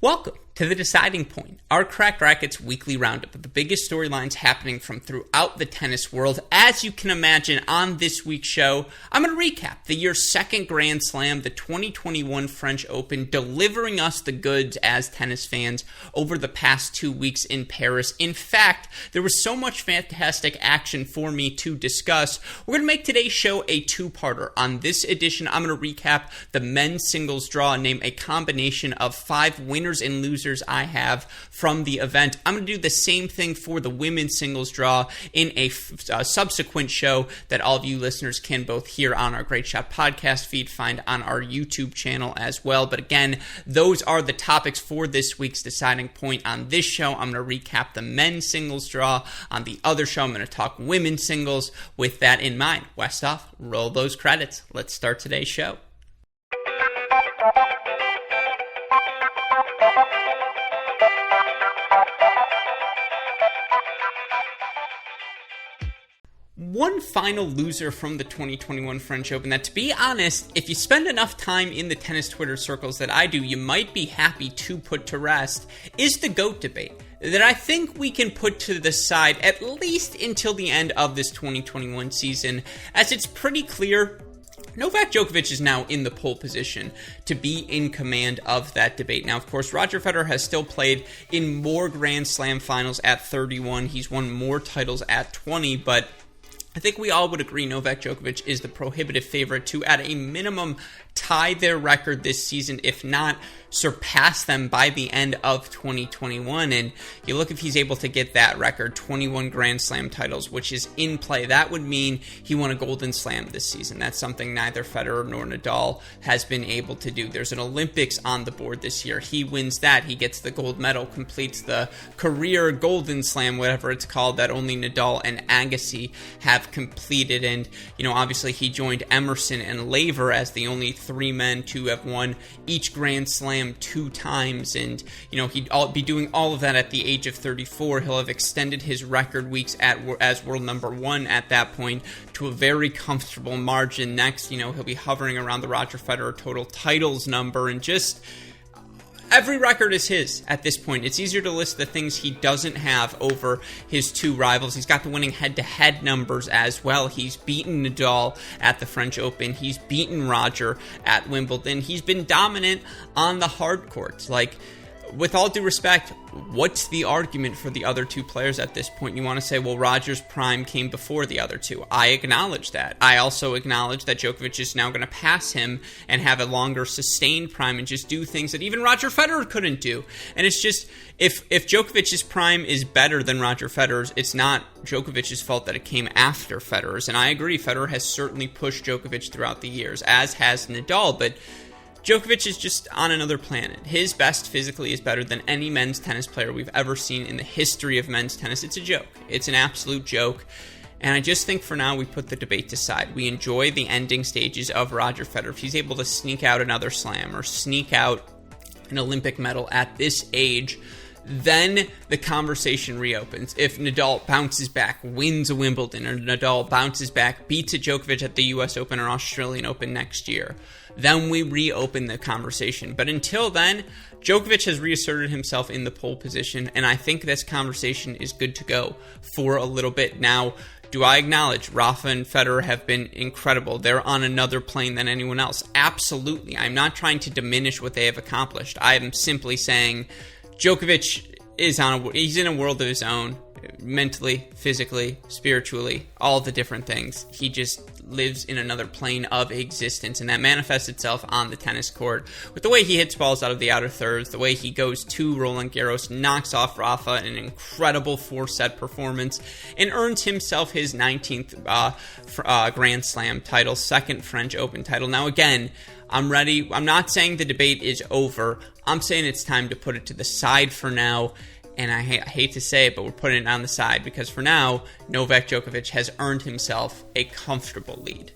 Welcome to The Deciding Point, our Cracked Racquet's weekly roundup of the biggest storylines happening from throughout the tennis world. As you can imagine, on this week's show, I'm going to recap the year's second Grand Slam, the 2021 French Open, delivering us the goods as tennis fans over the past 2 weeks in Paris. In fact, there was so much fantastic action for me to discuss. We're going to make today's show a two-parter. On this edition, I'm going to recap the men's singles draw and name a combination of 5 winners and losers I have from the event. I'm going to do the same thing for the women's singles draw in a subsequent show that all of you listeners can both hear on our Great Shot podcast feed, find on our YouTube channel as well. But again, those are the topics for this week's Deciding Point. On this show, I'm going to recap the men's singles draw. On the other show, I'm going to talk women's singles. With that in mind, Westoff, roll those credits. Let's start today's show. One final loser from the 2021 French Open that, to be honest, if you spend enough time in the tennis Twitter circles that I do, you might be happy to put to rest, is the GOAT debate that I think we can put to the side at least until the end of this 2021 season, as it's pretty clear Novak Djokovic is now in the pole position to be in command of that debate. Now, of course, Roger Federer has still played in more Grand Slam finals at 31. He's won more titles at 20, but I think we all would agree Novak Djokovic is the prohibitive favorite to, at a minimum, tie their record this season, if not surpass them by the end of 2021. And you look, if he's able to get that record, 21 Grand Slam titles, which is in play, that would mean he won a Golden Slam this season. That's something neither Federer nor Nadal has been able to do. There's an Olympics on the board this year. He wins that. He gets the gold medal, completes the career Golden Slam, whatever it's called, that only Nadal and Agassi have completed. And, obviously he joined Emerson and Laver as the only 3 men to have won each Grand Slam 2 times, and he'd be doing all of that at the age of 34. He'll have extended his record weeks as world number 1 at that point to a very comfortable margin. Next, he'll be hovering around the Roger Federer total titles number, and just every record is his at this point. It's easier to list the things he doesn't have over his 2 rivals. He's got the winning head-to-head numbers as well. He's beaten Nadal at the French Open. He's beaten Roger at Wimbledon. He's been dominant on the hard courts. With all due respect, what's the argument for the other 2 players at this point? You want to say, well, Roger's prime came before the other 2. I acknowledge that. I also acknowledge that Djokovic is now going to pass him and have a longer sustained prime and just do things that even Roger Federer couldn't do. And it's just, if Djokovic's prime is better than Roger Federer's, it's not Djokovic's fault that it came after Federer's. And I agree, Federer has certainly pushed Djokovic throughout the years, as has Nadal, but Djokovic is just on another planet. His best physically is better than any men's tennis player we've ever seen in the history of men's tennis. It's a joke. It's an absolute joke. And I just think for now we put the debate aside. We enjoy the ending stages of Roger Federer. If he's able to sneak out another slam or sneak out an Olympic medal at this age, then the conversation reopens. If Nadal bounces back, wins a Wimbledon, or Nadal bounces back, beats a Djokovic at the US Open or Australian Open next year, then we reopen the conversation. But until then, Djokovic has reasserted himself in the pole position, and I think this conversation is good to go for a little bit. Now, do I acknowledge Rafa and Federer have been incredible? They're on another plane than anyone else. Absolutely. I'm not trying to diminish what they have accomplished. I am simply saying Djokovic he's in a world of his own, mentally, physically, spiritually, all the different things. He just lives in another plane of existence, and that manifests itself on the tennis court with the way he hits balls out of the outer thirds, the way he goes to Roland Garros, knocks off Rafa in an incredible 4-set performance, and earns himself his 19th Grand Slam title, 2nd French Open title. Now again, I'm ready. I'm not saying the debate is over. I'm saying it's time to put it to the side for now. And I hate to say it, but we're putting it on the side because for now, Novak Djokovic has earned himself a comfortable lead.